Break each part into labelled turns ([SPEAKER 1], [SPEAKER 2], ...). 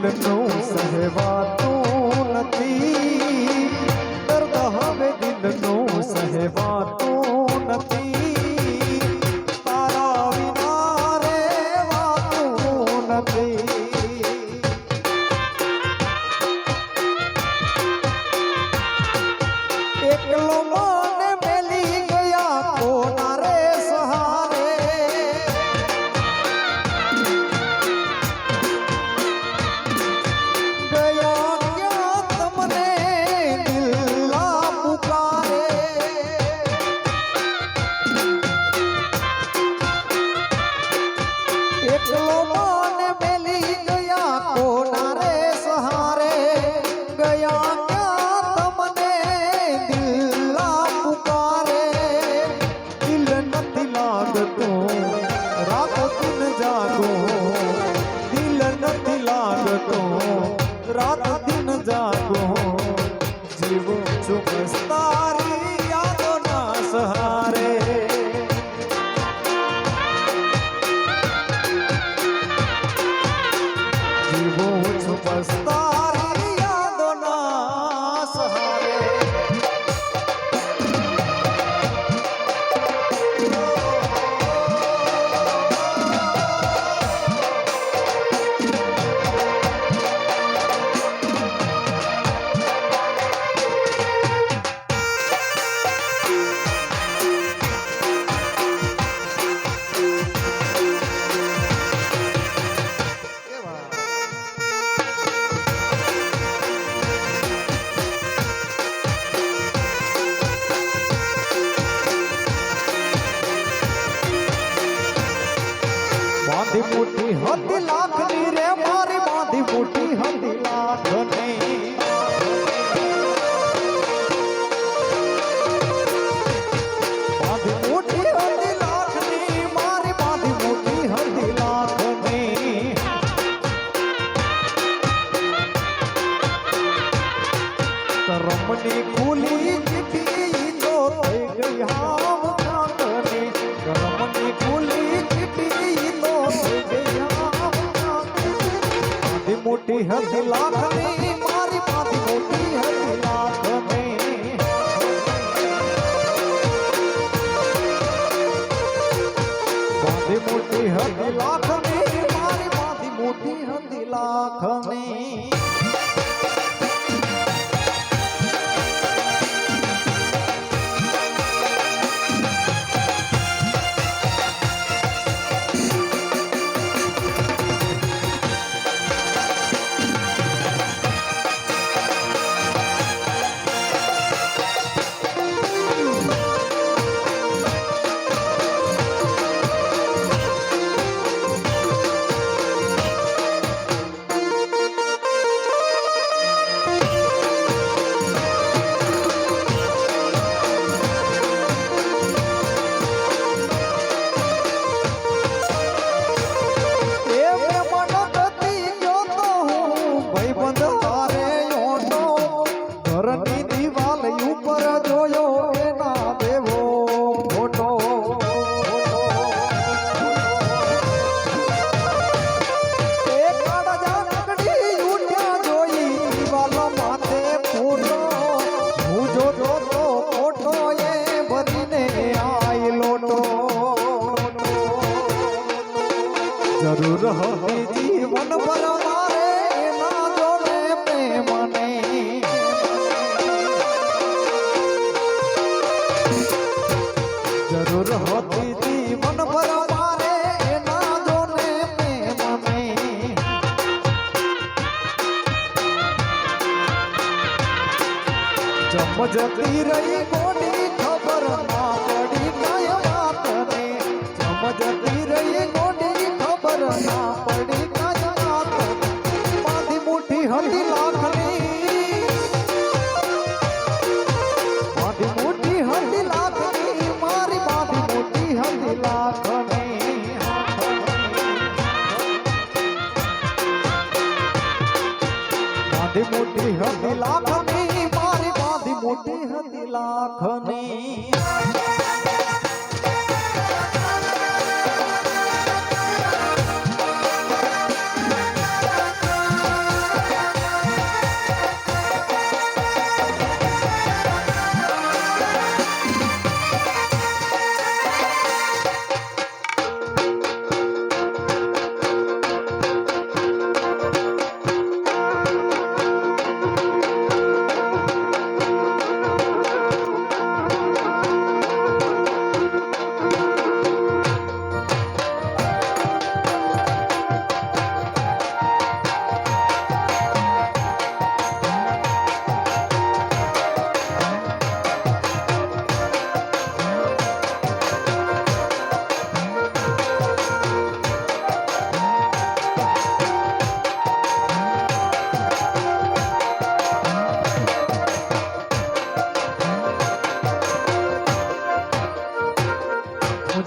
[SPEAKER 1] દિલનું સહેવાતું નથી, દર્દ હવે દિલનું સહેવાતું નથી, તારા વિના રહેવાતું નથી. એકલો મને મેલી ગયા કોના રે સહારે, ગયા ક્યાં તમને દિલના પુકારે. એકલો મને મેલી ગયા કોના રે સહારે, ગયા રાતો દિન જાગો, દિલ નથી લાગતો રાત દિન જાગો, જીવો છું બસ તારી યાદોના સહારે. જીવો છું બસ તારી યાદોના સહારે. બાંધી મોટી હતી લાખની રે મારી, બાંધી મોટી હતી લાખની. બાંધી મોટી હતી લાખની મારી, બાંધી મોટી હતી લાખની. કરમની ખુલી ચીઠી તો થઈ ગઈ હાવ ચાંદની, કરમની ખુલી ચીઠી તો થઈ ગઈ હાવ ચાંદની. બાંધી મોટી હતી લાખની મારી, બાંધી મોટી હતી લાખની. બાંધી મોટી હતી લાખની મારી, બાંધી મોટી હતી લાખની. ઘરની દિવાલ ઉપર જોયો એના દેવો ફોટો, એક કાળજા નકડી ઉઠ્યા જોઈ દિવાલ માથે ફોટો, હું જોતો તો ફોટો એ ભરીને આઈ લોટો. જરૂર હતી જીવન ભર મારે એના જોડે પ્રેમને, જરૂર હતી જીવન ભર મારે એના જોડે પ્રેમને. જમજતી રહી કોની ખબર ના પડી કઈ વાતને, જમજતી રહી કોની ખબર ના પડી કઈ વાતને. બાંધી મુઠ્ઠી હતી લાખની, બાંધી મુઠ્ઠી હતી લાખની મારી, બાંધી મુઠ્ઠી હતી લાખની. બાંધી મુઠ્ઠી હતી લાખની મારી, બાંધી મુઠ્ઠી હતી લાખની.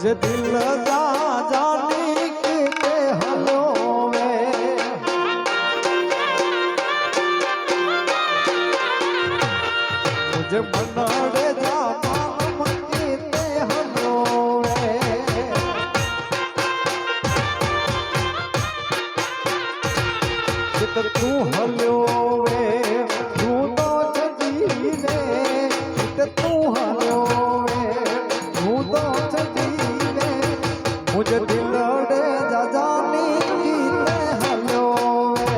[SPEAKER 1] मुझे दिल जा जानी के हलो वे मुझे मनड़े जा मान के हलो वे चित तू हलो वे तू तो जगी वे चित तू हलो मुझे दिलड़े जा जानी कीते हलो वे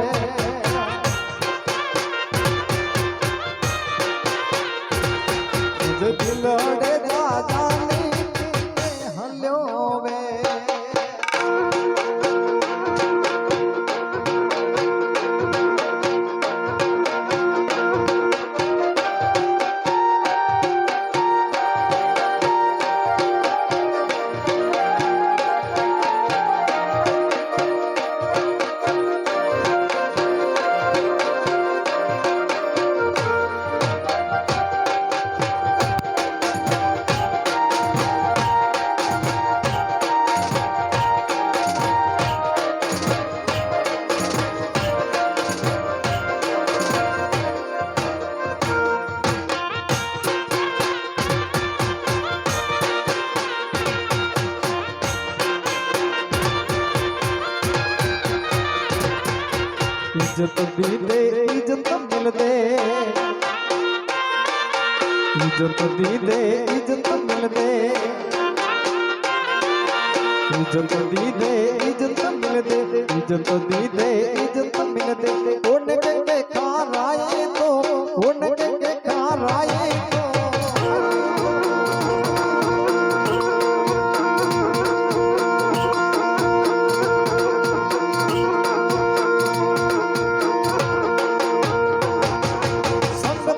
[SPEAKER 1] मुझे दिलड़े जा जानी कीते हलो वे इज्जत दी दे इज्जत मिल दे इज्जत दी दे इज्जत मिल दे इज्जत दी दे इज्जत मिल दे इज्जत दी दे इज्जत मिल दे ओने के खाराए तो ओने के खाराए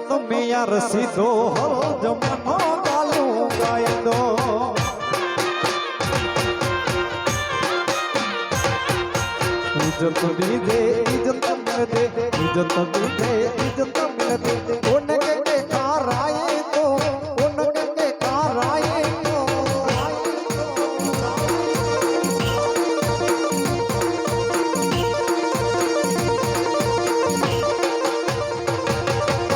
[SPEAKER 1] तो यार सीधो हो जमानो गालू गाय दो इज्जत दी दे इज्जत मिल दे इज्जत दी दे इज्जत मिल दे उनके के खाराए तो उनके के खाराए तो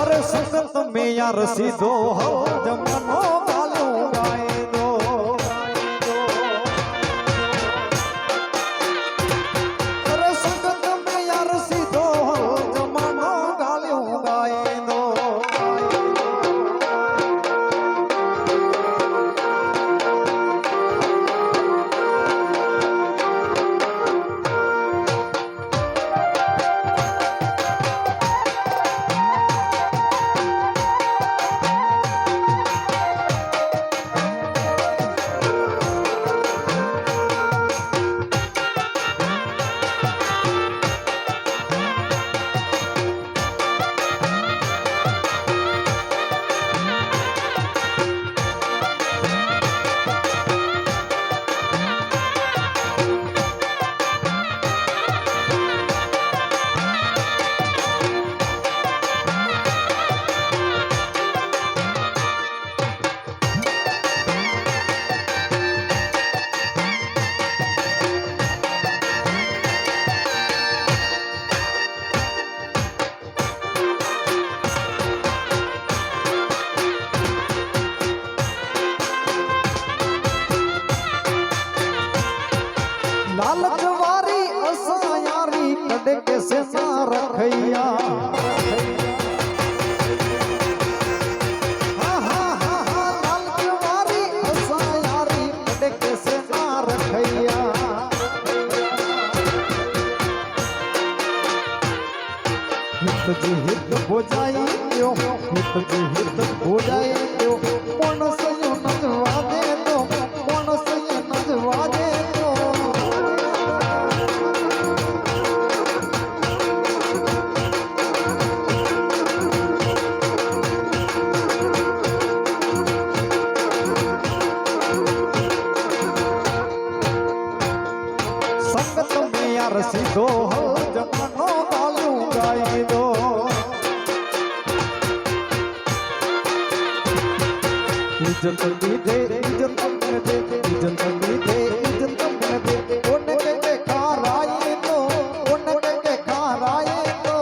[SPEAKER 1] अरे संगत में यार सीधो हो जमानो गालू गाए दो अरे संगत में यार सीधो हो जमानो गालू गाए दो लालच वारी असायारी कड़े कैसे ना रखैया लालच वारी असायारी कड़े कैसे ना रखैया हित जी हित हो जाए क्यों हित जी हित हो जाए क्यों कौन सयो नजवा दे दो कौन सयो नजवा दे यार सीधो हो जमानो गालू गाई दो इज्जत दीदे इज्जत मन दे इज्जत दीदे इज्जत मन दे कोने के खाराए तो कोने के खाराए तो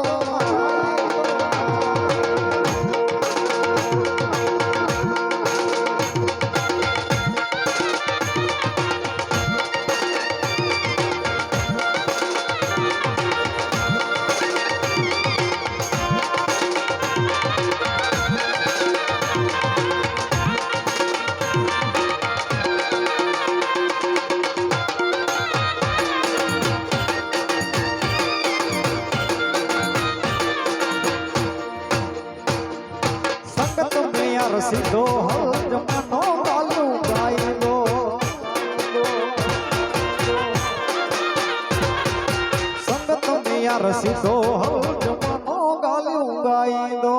[SPEAKER 1] સીધો હલ જમાનો ગાલું ગાઈ દો સંગત મે યાર સીધો હલ જમાનો ગાલું ગાઈ દો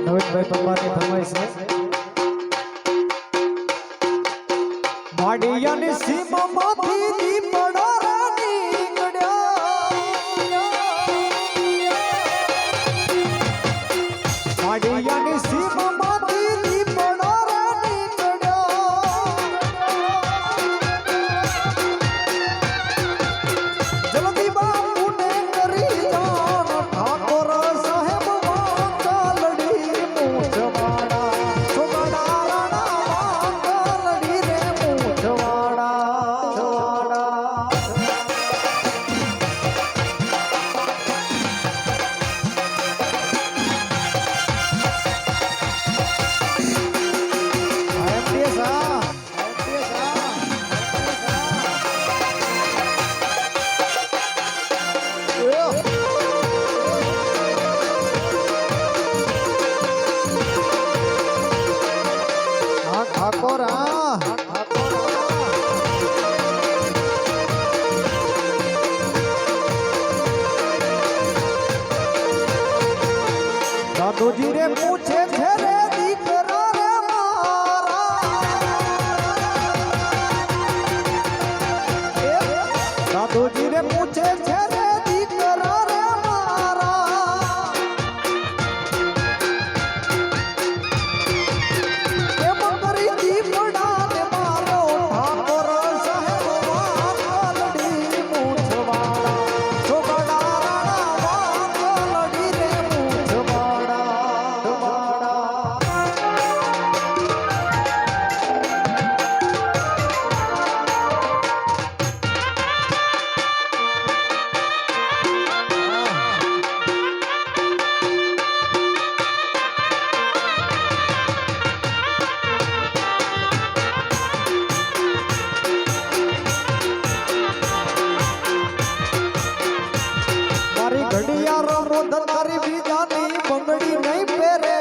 [SPEAKER 1] નવીનભાઈ પરમારની ફરમાઈશ છે માડિયાની સીમામાંથી દીપડા નીકળ્યા માડિયાની સીમામાંથી દીપડા નીકળ્યા જલ્દી બાપુને કરી જાન ઠાકોર સાહેબ દાદોજી રે પૂછે છે રે દીકરા રે મારા દાદોજી રે પૂછે છે રે દીકરા રે મારા કેમ કરી દીપડા ને મારો ઠાકોર સાહેબ વાલડી મૂછવાળા છોકડા વાલડી રે મૂછવાળા મારી ઘડિયાળો મોઢ તારી બીજાની બંગડી નહીં પહેરે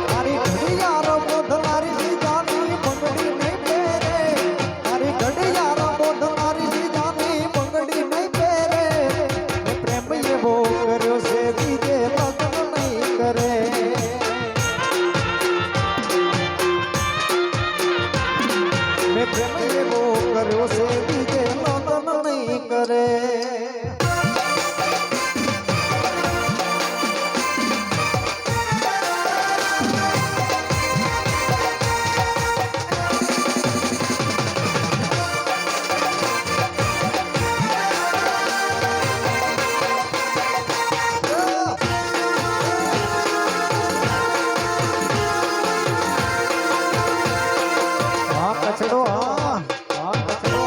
[SPEAKER 1] મારી ઘડિયાળો મોઢ તારી બીજાની બંગડી નહીં પહેરે મારી ઘડિયાળો મોઢ તારી બીજાની બંગડી નહીં પહેરે મેં પ્રેમ એવો કર્યો છે બીજે લગ્ન નહીં કરે મેં પ્રેમ એવો કર્યો છે બીજે લગ્ન નહીં કરે કચડો હા કચડો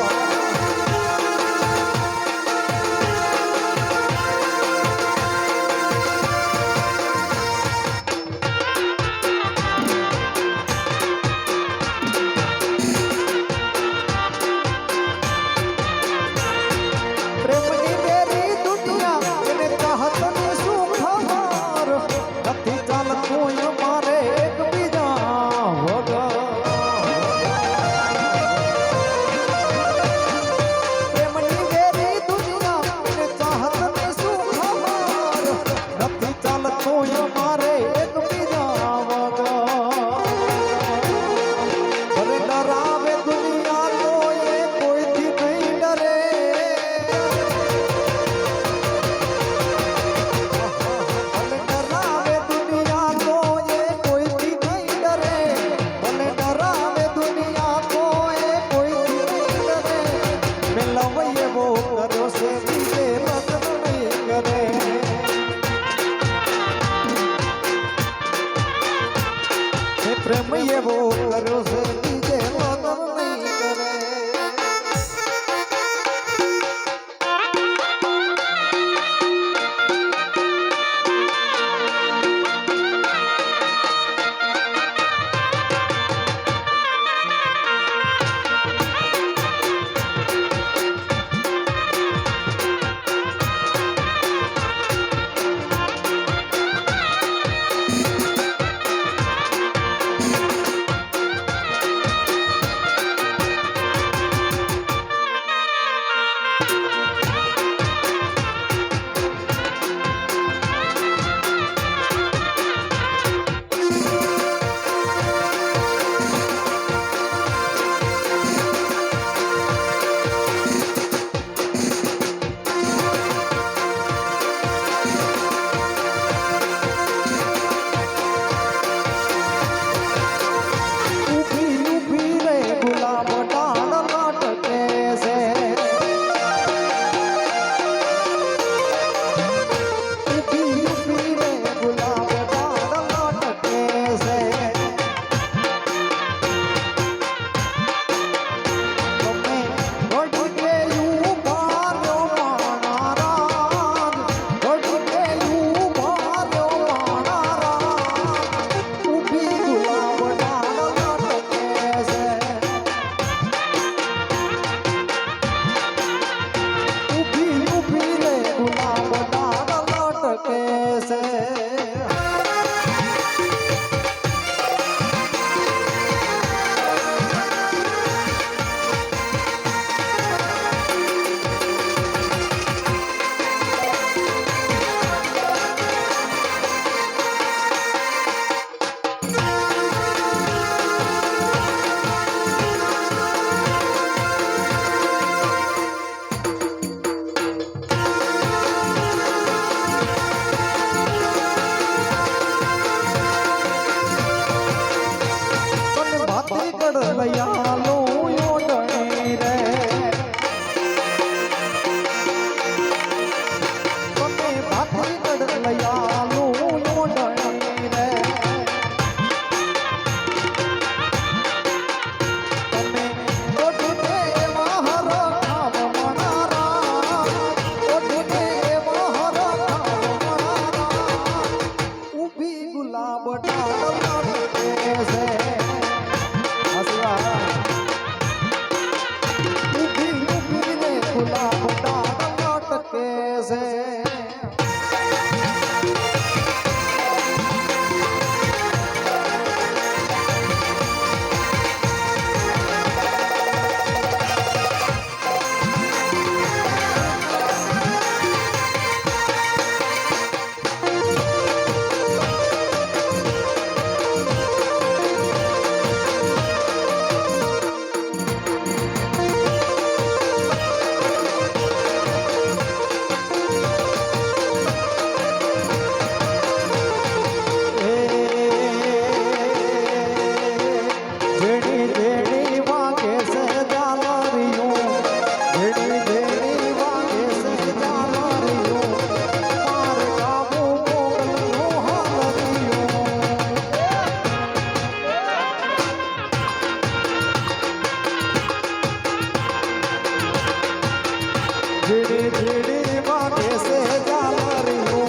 [SPEAKER 1] झिड़ी झिड़ी मांगे से जालरियों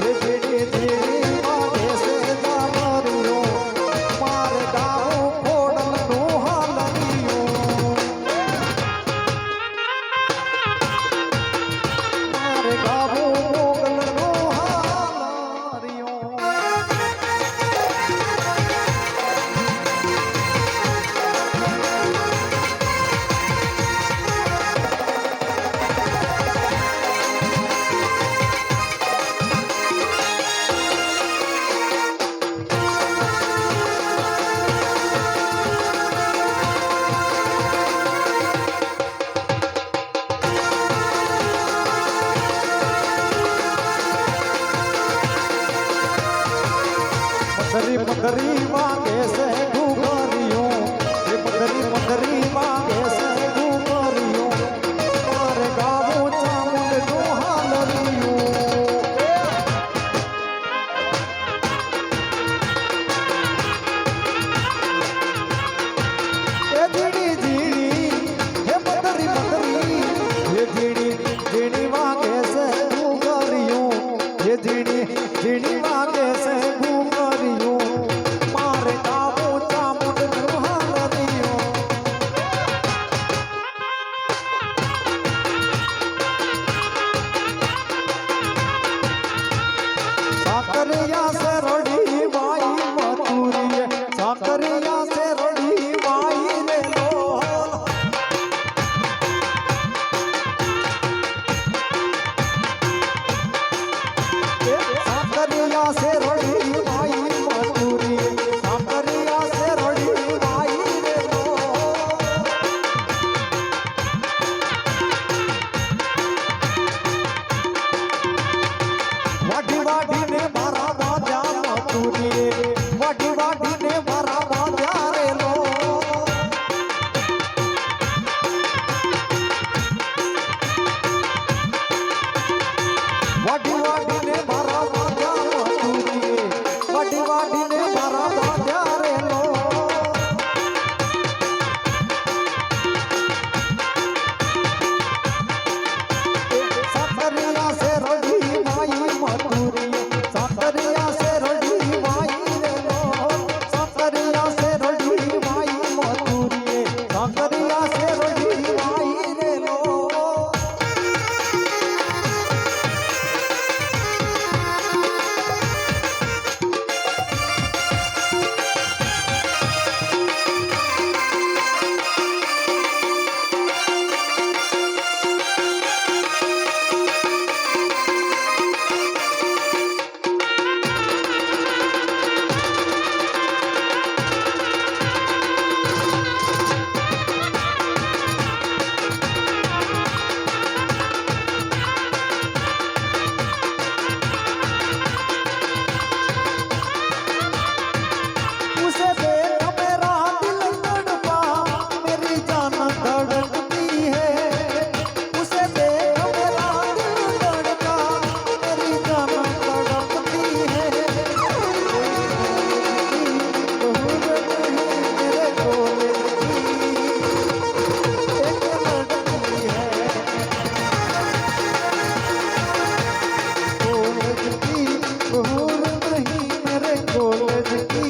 [SPEAKER 1] ये झिड़ी झिड़ी मांगे से जालरियों मारे गाँव फोड़ल नो हालरियों मारे गाँव फोड़ल नो हालरियों मदरी मदरी मांगे से घुघरियों ये मदरी मांगे से घुघरियों मारे गाँव चामुंड नो हालरियों ये झिड़ी झिड़ी ये मदरी ये झिड़ी झिड़ी मांगे से घुघरियों ये झिड़ी झिड़ी मांगे से घुघरियों मारे गाँव चामुंड नो हालरियों साकरिया से रड़ी माई मथुरी साकरिया से रड़ी माई रे लोल साकरिया से रड़ी माई मथुरी साकरिया से रड़ी माई रे लोल वाडी वाडी ने मारा बाजा मथुरी वाडी वाडी ने मारा बाजा रे लो वाडी वाडी ने मारा बाजा मथुरी वाडी वाडी ने मारा बाजा रे लो साकरिया से रड़ी माई मथुरी साकरिया से रड़ी माई रे लो साकरिया से रड़ी माई मथुरी साकरिया से रड़ी माई रे लो उसे देख मेरा दिल तड़पा मेरी जान धड़कती है उसे देख मेरा दिल तड़पा मेरी जान तड़पती है मेरे कोले एक लड़की है कॉलेज की भूल नहीं मेरे कॉलेज की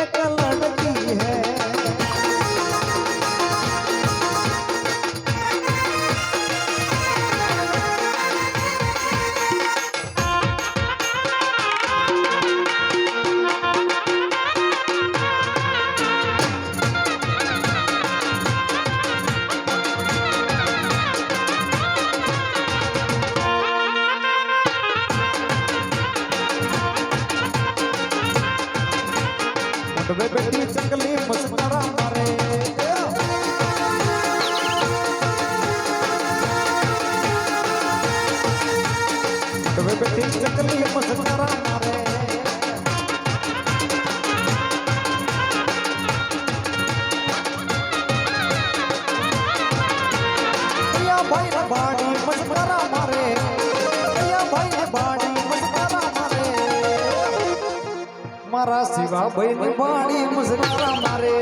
[SPEAKER 1] एक लड़की है वे बेटी चकली मस्करा मारे वे बेटी चकली मस्करा मारे या भाई ने बाड़ी मस्करा मारे या भाई ने बाड़ी मस्करा मारे मारा शिवा भाई ने बाड़ी मस्करा मारे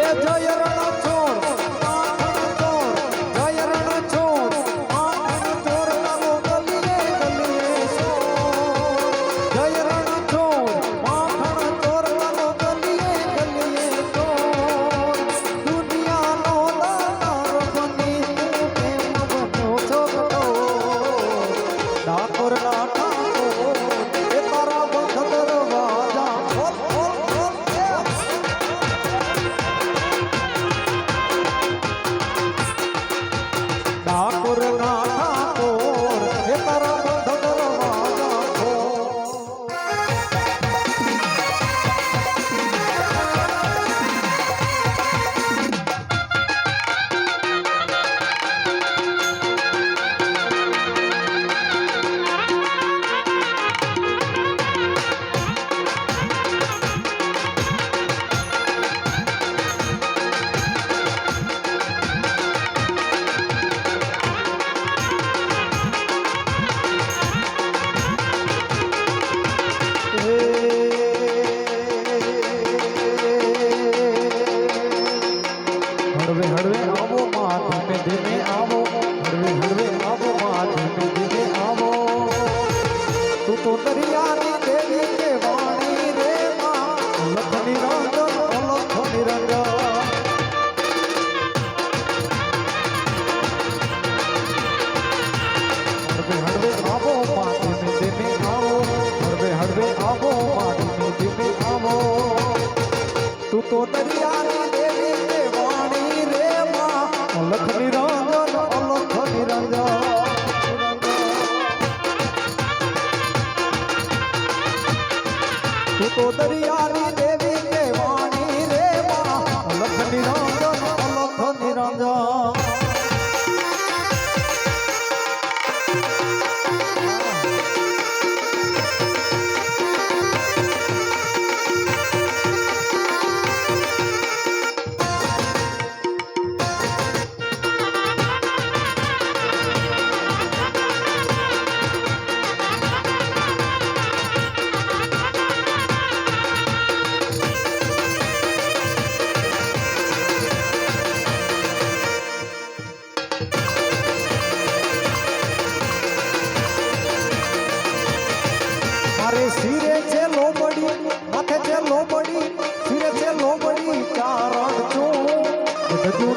[SPEAKER 1] જય રણ છોડ માખણ ચોર જય રણ છોડ માખણ ચોર ચાલો ગલીએ ગલીએ ચોર જય રણ છોડ માખણ ચોર ચાલો ગલીએ ગલીએ ચોર દુનિયાનો દાતાર બની તું કેમ બન્યો છોકરો ડાકોરના ઠાકોર એ તારા બંધ દરવાજા ખોલ ખોલ ખોલ ડાકોરના ઠાકોર એ તારા બંધ દરવાજા ખોલ હળવે હળવે આવો માં ધીમે ધીમે આવો હળવે હળવે આવો માં ધીમે ધીમે આવો તું તો દરિયાની દેવી કે વાણી રે માં અલખ નિરંજન અલખ નિરંજન હળવે હળવે આવો માં ધીમે ધીમે આવો હળવે હળવે આવો માં ધીમે ધીમે આવો તું તો દરિયાની દેવી કે વાણી રે માં અલખ નિરંજન અલખ નિરંજન તું તો દરિયાની દેવી કે વાણી રે માં અલખ નિરંજન અલખ નિરંજન મારે શિરે છે લોબડી માથે છે લોબડી શિરે છે લોબડી ચારણ છું બધું